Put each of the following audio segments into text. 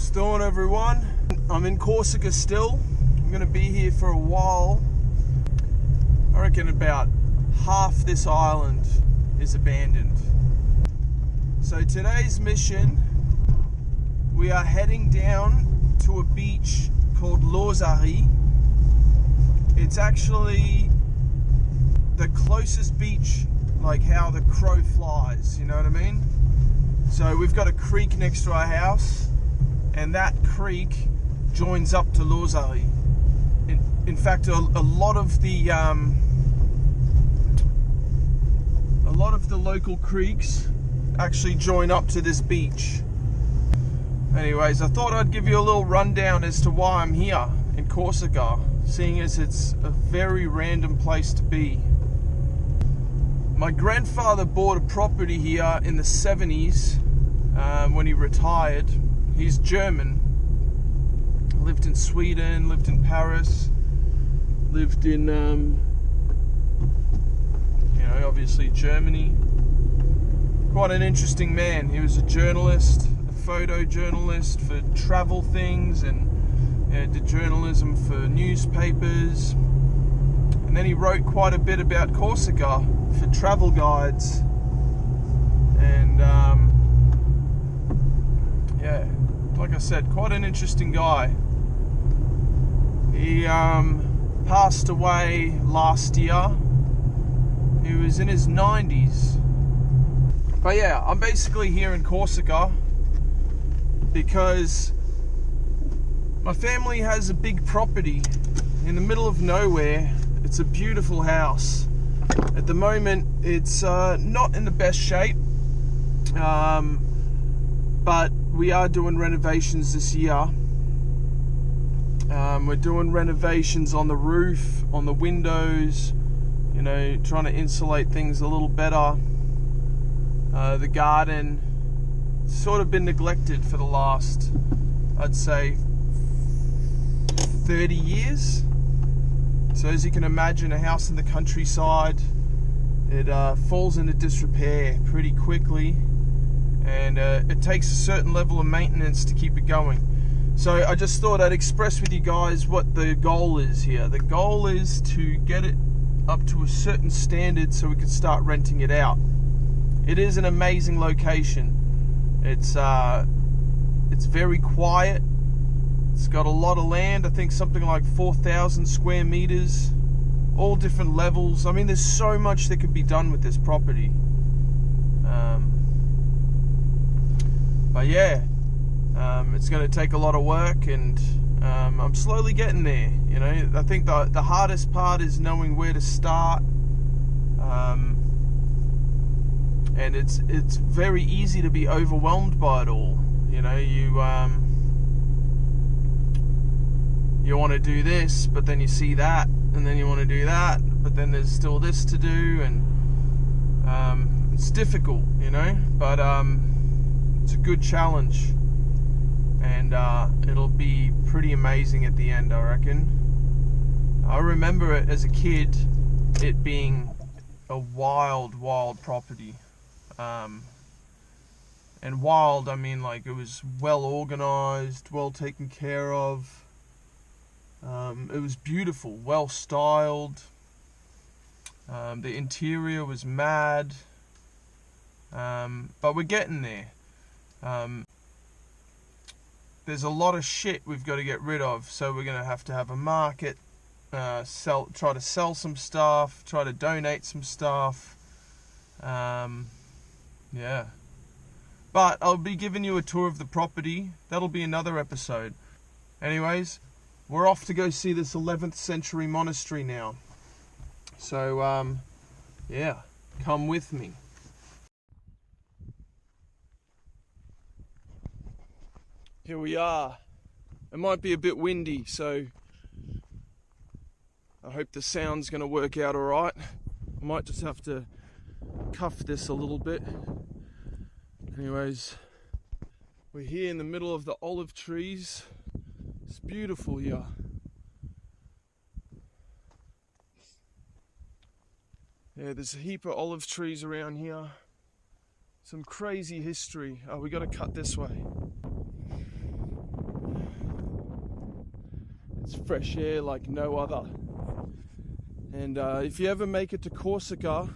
What's doing, everyone? I'm in Corsica still. I'm gonna be here for a while. I reckon about half this island is abandoned. So today's mission, we are heading down to a beach called Lozari. It's actually the closest beach, like how the crow flies, you know what I mean? So we've got a creek next to our house, and that creek joins up to Lozari. In fact, a lot of the local creeks actually join up to this beach. Anyways, I thought I'd give you a little rundown as to why I'm here in Corsica, seeing as it's a very random place to be. My grandfather bought a property here in the 70s when he retired. He's German. Lived in Sweden, lived in Paris, lived in, obviously Germany. Quite an interesting man. He was a journalist, a photojournalist for travel things, and did journalism for newspapers. And then he wrote quite a bit about Corsica for travel guides. And like I said, quite an interesting guy. He passed away last year. He was in his 90s. But yeah, I'm basically here in Corsica because my family has a big property in the middle of nowhere. It's a beautiful house. At the moment, it's not in the best shape, but we are doing renovations this year. We're doing renovations on the roof, on the windows, trying to insulate things a little better. The garden sort of been neglected for the last, I'd say, 30 years. So as you can imagine, a house in the countryside, it falls into disrepair pretty quickly, and it takes a certain level of maintenance to keep it going. So I just thought I'd express with you guys what the goal is here. The goal is to get it up to a certain standard so we can start renting it out. It is an amazing location. It's very quiet. It's got a lot of land. I think something like 4,000 square meters, all different levels. I mean, there's so much that could be done with this property. But yeah, it's going to take a lot of work, and I'm slowly getting there. I think the hardest part is knowing where to start. And it's very easy to be overwhelmed by it all. You want to do this, but then you see that, and then you want to do that, but then there's still this to do, and it's difficult, but it's a good challenge, and it'll be pretty amazing at the end, I reckon. I remember it as a kid, it being a wild property. And wild, I mean, like, it was well organized, well taken care of. It was beautiful, well styled. The interior was mad. But we're getting there. There's a lot of shit we've got to get rid of, so we're going to have a market, try to sell some stuff, try to donate some stuff. Yeah. But I'll be giving you a tour of the property. That'll be another episode. Anyways, we're off to go see this 11th Century Monastery now. So, yeah, come with me. Here we are. It might be a bit windy, so I hope the sound's going to work out alright. I might just have to cuff this a little bit. Anyways, we're here in the middle of the olive trees. It's beautiful here. Yeah, there's a heap of olive trees around here. Some crazy history. Oh, we got to cut this way. It's fresh air like no other. And if you ever make it to Corsica,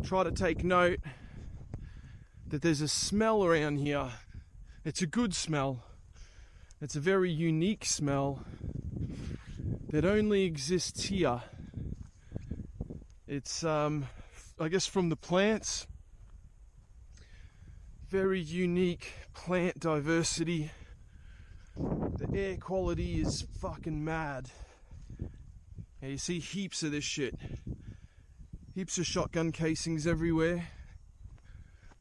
try to take note that there's a smell around here. It's a good smell. It's a very unique smell that only exists here. It's, I guess, from the plants. Very unique plant diversity. The air quality is fucking mad. And you see heaps of this shit. Heaps of shotgun casings everywhere.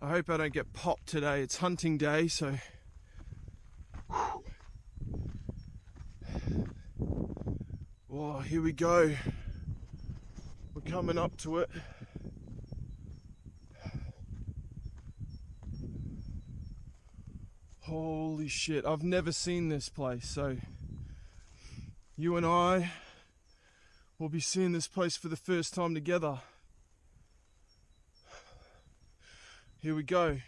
I hope I don't get popped today. It's hunting day, so... Oh, here we go. We're coming up to it. Holy shit, I've never seen this place, so you and I will be seeing this place for the first time together. Here we go.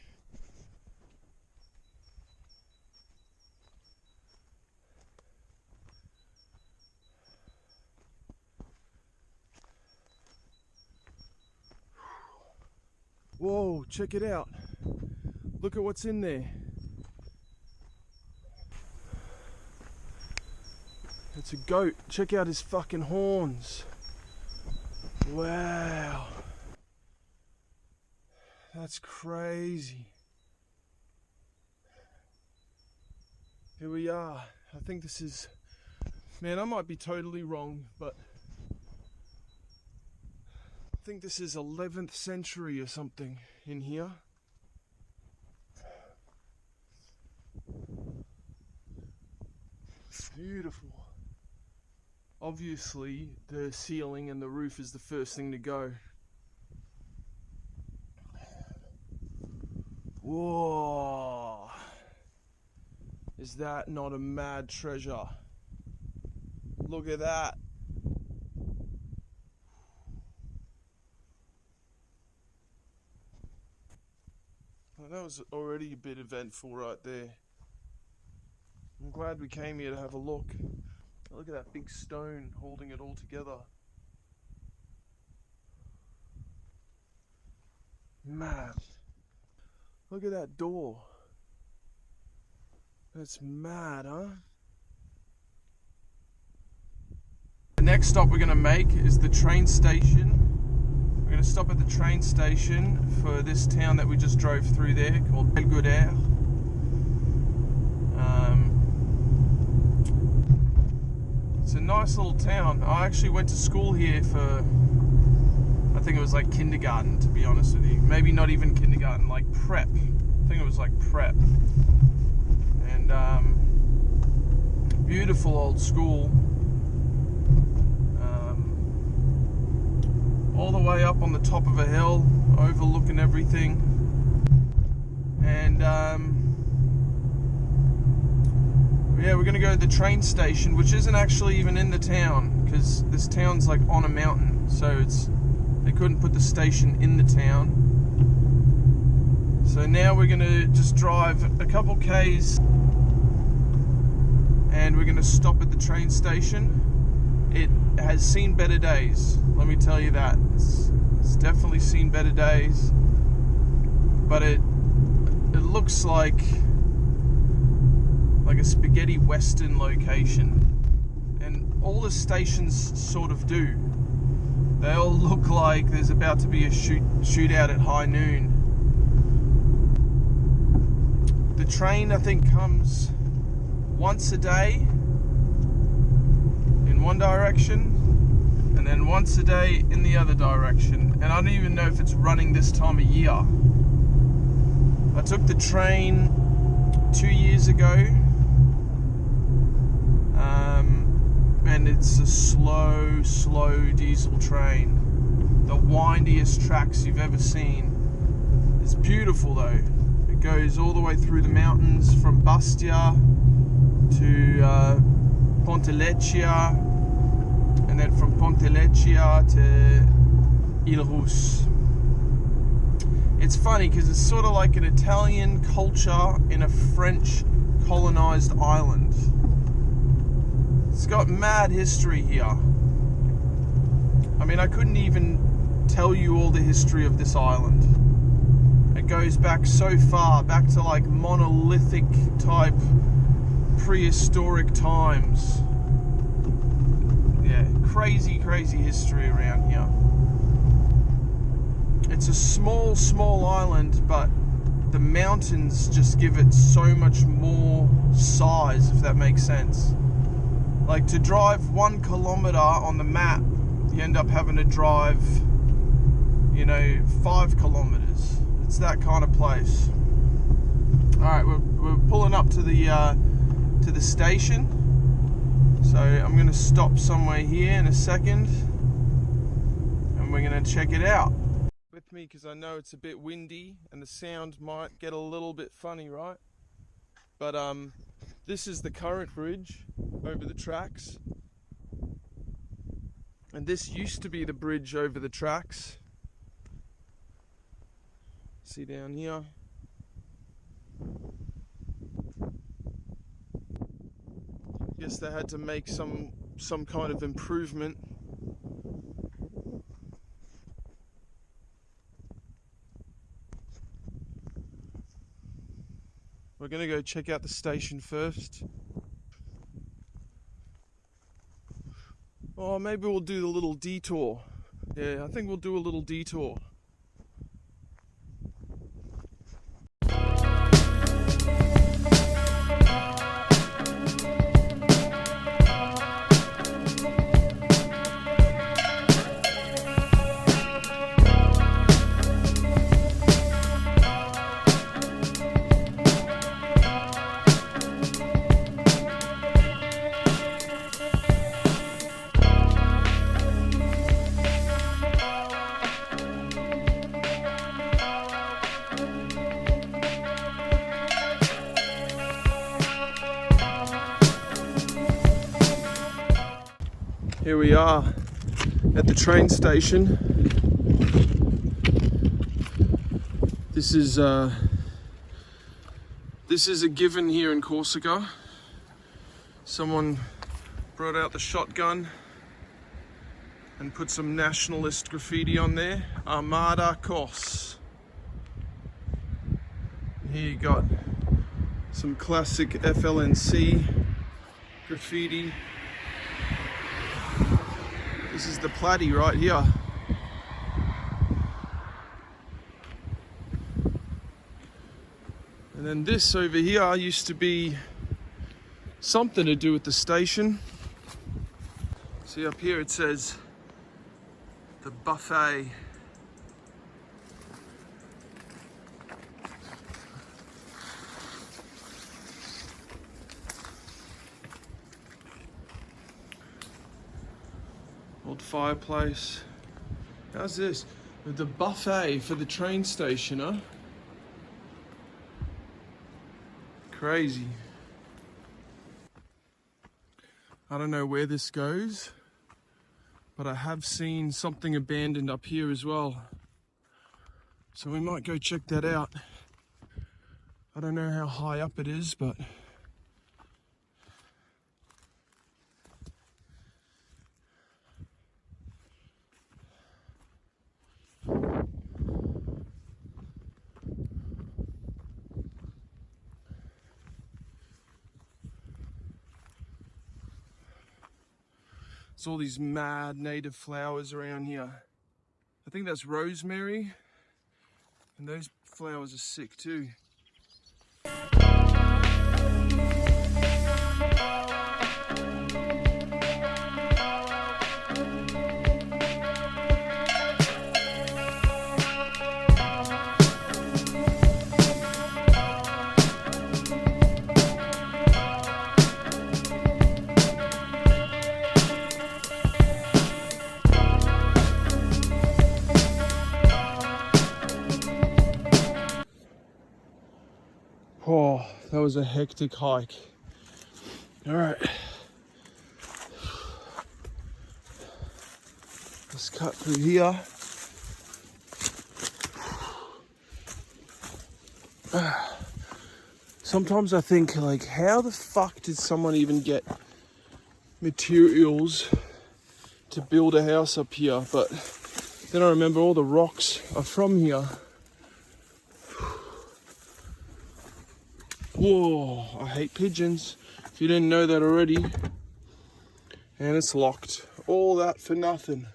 Whoa, check it out. Look at what's in there. It's a goat. Check out his fucking horns. Wow. That's crazy. Here we are. I think this is... Man, I might be totally wrong, but... I think this is 11th century or something in here. It's beautiful. Obviously, the ceiling and the roof is the first thing to go. Whoa! Is that not a mad treasure? Look at that! Well, that was already a bit eventful right there. I'm glad we came here to have a look. Look at that big stone holding it all together. Mad. Look at that door. That's mad, huh? The next stop we're going to make is the train station. We're going to stop at the train station for this town that we just drove through there called Belgodère. It's a nice little town. I actually went to school here for, I think it was like kindergarten, to be honest with you. Maybe not even kindergarten, like prep. I think it was like prep. And beautiful old school. All the way up on the top of a hill, overlooking everything. And yeah, we're gonna go to the train station, which isn't actually even in the town, because this town's like on a mountain, so they couldn't put the station in the town. So now we're gonna just drive a couple k's and we're gonna stop at the train station. It has seen better days, let me tell you that. It's definitely seen better days, but it looks like a spaghetti western location, and all the stations sort of do. They all look like there's about to be a shootout at high noon. The train, I think, comes once a day in one direction, and then once a day in the other direction. And I don't even know if it's running this time of year. I took the train 2 years ago, and it's a slow diesel train. The windiest tracks you've ever seen. It's beautiful though. It goes all the way through the mountains from Bastia to Ponteleccia, and then from Ponteleccia to Île-Rousse. It's funny because it's sort of like an Italian culture in a French colonized island. It's got mad history here. I mean, I couldn't even tell you all the history of this island. It goes back so far, back to like monolithic type prehistoric times. Yeah, crazy history around here. It's a small island, but the mountains just give it so much more size, if that makes sense. Like, to drive 1 kilometer on the map, you end up having to drive, you know, 5 kilometers. It's that kind of place. All right, we're pulling up to the station. So I'm gonna stop somewhere here in a second, and we're gonna check it out. With me, because I know it's a bit windy and the sound might get a little bit funny, right? But this is the current bridge over the tracks, and this used to be the bridge over the tracks. See down here. Guess they had to make some kind of improvement. We're gonna go check out the station first. Oh, maybe we'll do the little detour. Yeah, I think we'll do a little detour. Here we are at the train station. This is a given here in Corsica. Someone brought out the shotgun and put some nationalist graffiti on there. Armada Cos. Here you got some classic FLNC graffiti. This is the platy right here. And then this over here used to be something to do with the station. See up here it says the buffet. Old fireplace. How's this? The buffet for the train station, huh? Crazy. I don't know where this goes, but I have seen something abandoned up here as well. So we might go check that out. I don't know how high up it is, but there's all these mad native flowers around here. I think that's rosemary, and those flowers are sick too. Oh, that was a hectic hike. All right. Let's cut through here. Sometimes I think, like, how the fuck did someone even get materials to build a house up here, but then I remember all the rocks are from here. Whoa, I hate pigeons, if you didn't know that already. And it's locked. All that for nothing.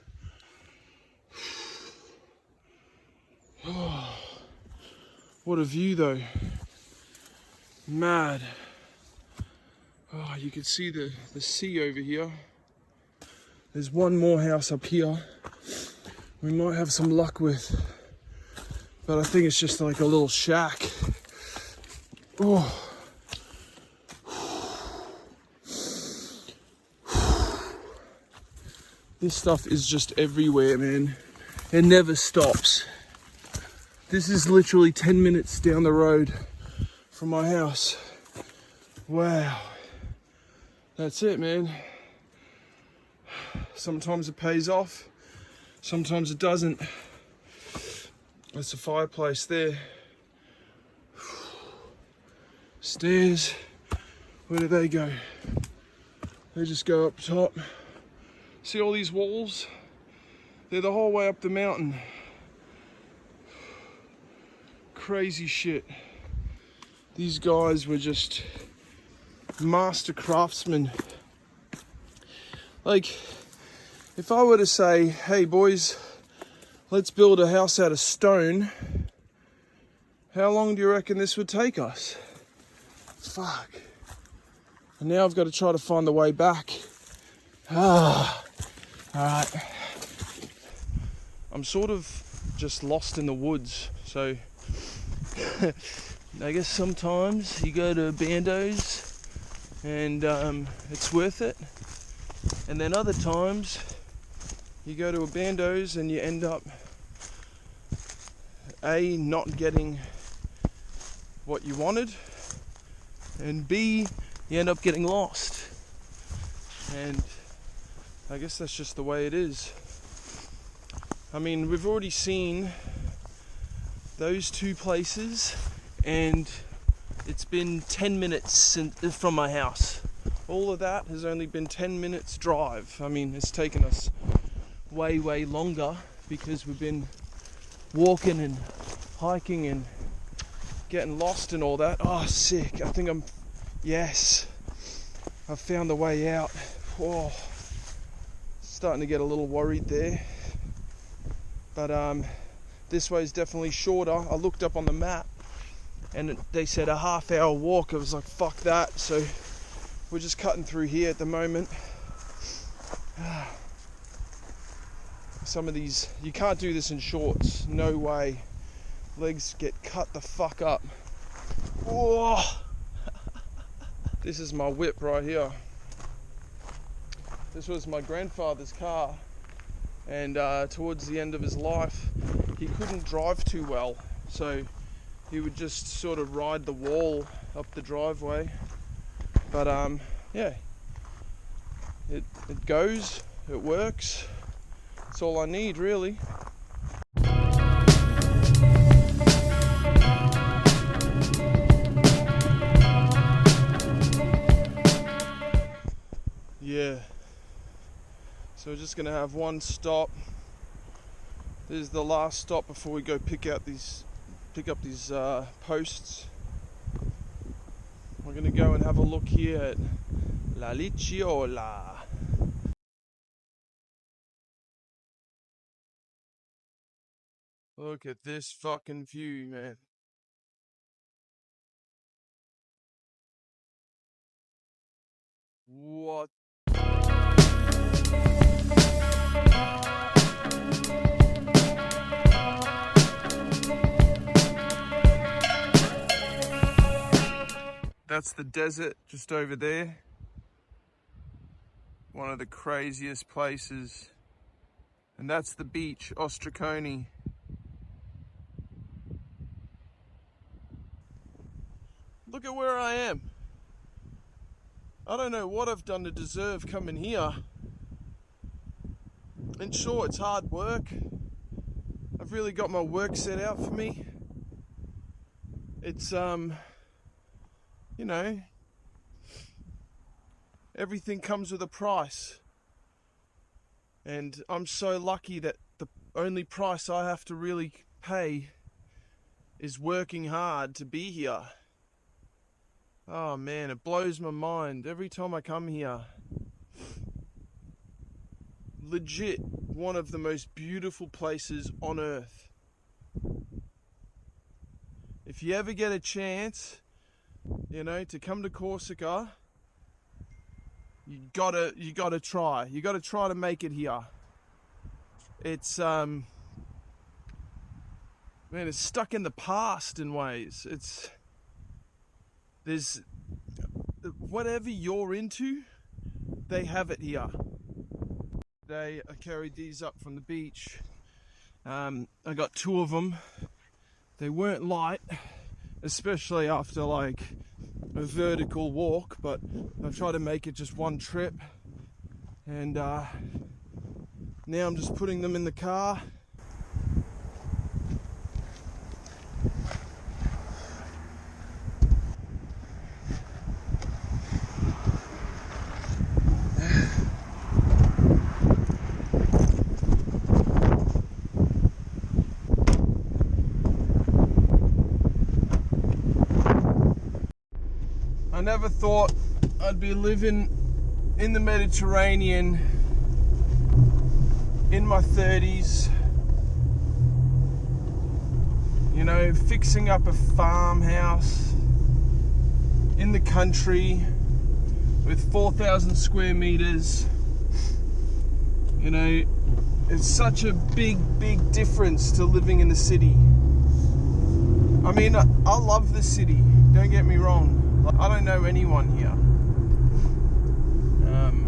What a view though. Mad. Oh, you can see the sea over here. There's one more house up here we might have some luck with, but I think it's just like a little shack. Oh. This stuff is just everywhere, man. It never stops. This is literally 10 minutes down the road from my house. Wow. That's it, man. Sometimes it pays off, sometimes it doesn't. That's a fireplace there. Stairs, where do they go? They just go up top. See all these walls? They're the whole way up the mountain. Crazy shit. These guys were just master craftsmen. Like, if I were to say, hey boys, let's build a house out of stone, how long do you reckon this would take us? Fuck. And now I've got to try to find the way back. Alright. I'm sort of just lost in the woods, so I guess sometimes you go to bandos and it's worth it, and then other times you go to a bandos and you end up A, not getting what you wanted, and B, you end up getting lost. And I guess that's just the way it is. I mean, we've already seen those two places, and it's been 10 minutes from my house. All of that has only been 10 minutes drive. I mean, it's taken us way longer because we've been walking and hiking and getting lost and all that. Oh, sick. I think yes, I've found the way out. Oh, starting to get a little worried there. But this way is definitely shorter. I looked up on the map and they said a half-hour walk. I was like, fuck that. So we're just cutting through here at the moment. Some of these, you can't do this in shorts. No way. Legs get cut the fuck up. Whoa. This is my whip right here. This was my grandfather's car, and towards the end of his life he couldn't drive too well, so he would just sort of ride the wall up the driveway. But yeah, it goes, it works. That's all I need, really. Yeah. So we're just gonna have one stop. This is the last stop before we go pick up these posts. We're gonna go and have a look here at La Licciola. Look at this fucking view, man. What? That's the desert just over there. One of the craziest places. And that's the beach, Ostraconi. Look at where I am. I don't know what I've done to deserve coming here. And sure, it's hard work. I've really got my work set out for me. It's, you know, everything comes with a price. And I'm so lucky that the only price I have to really pay is working hard to be here. Oh man, it blows my mind every time I come here. Legit one of the most beautiful places on earth. If you ever get a chance, to come to Corsica, you gotta try. You gotta try to make it here. It's it's stuck in the past in ways. There's whatever you're into, they have it here. Today I carried these up from the beach. I got 2 of them. They weren't light, especially after like a vertical walk, but I tried to make it just one trip. And now I'm just putting them in the car. I never thought I'd be living in the Mediterranean in my 30s, fixing up a farmhouse in the country with 4,000 square meters. It's such a big difference to living in the city. I mean, I love the city, don't get me wrong. I don't know anyone here.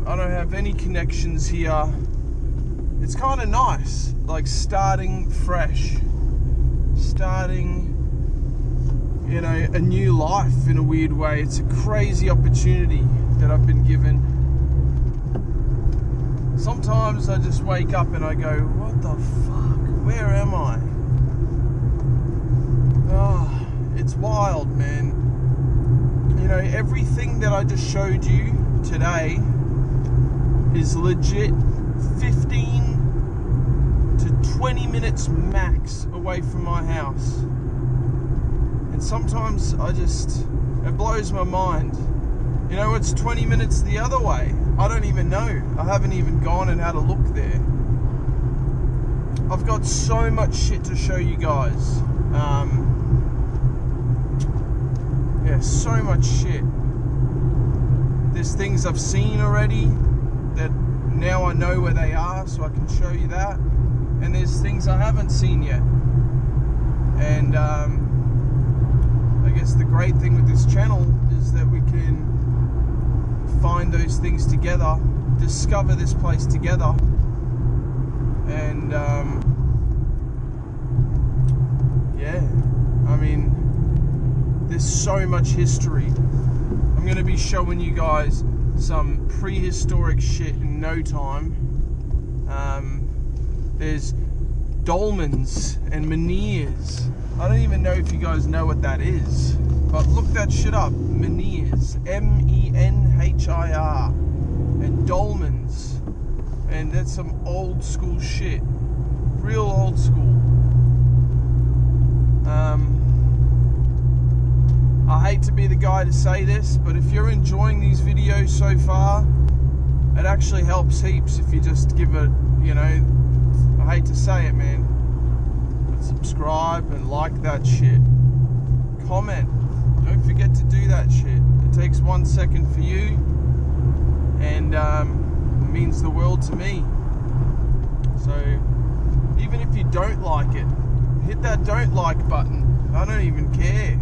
I don't have any connections here. It's kind of nice, like starting fresh, starting, a new life in a weird way. It's a crazy opportunity that I've been given. Sometimes I just wake up and I go, what the fuck? Where am I? Oh, it's wild, man. Everything that I just showed you today is legit 15 to 20 minutes max away from my house. And sometimes it blows my mind. It's 20 minutes the other way. I don't even know. I haven't even gone and had a look there. I've got so much shit to show you guys. So much shit. There's things I've seen already that now I know where they are, so I can show you that. And there's things I haven't seen yet. And I guess the great thing with this channel is that we can find those things together, discover this place together, and there's so much history. I'm going to be showing you guys some prehistoric shit in no time. There's dolmens and menhirs. I don't even know if you guys know what that is, but look that shit up. Menhirs, M-E-N-H-I-R, and dolmens, and that's some old school shit, real old school. I hate to be the guy to say this, but if you're enjoying these videos so far, it actually helps heaps if you just give it, I hate to say it, man, but subscribe and like that shit. Comment. Don't forget to do that shit. It takes 1 second for you, and it means the world to me. So even if you don't like it, hit that don't like button. I don't even care.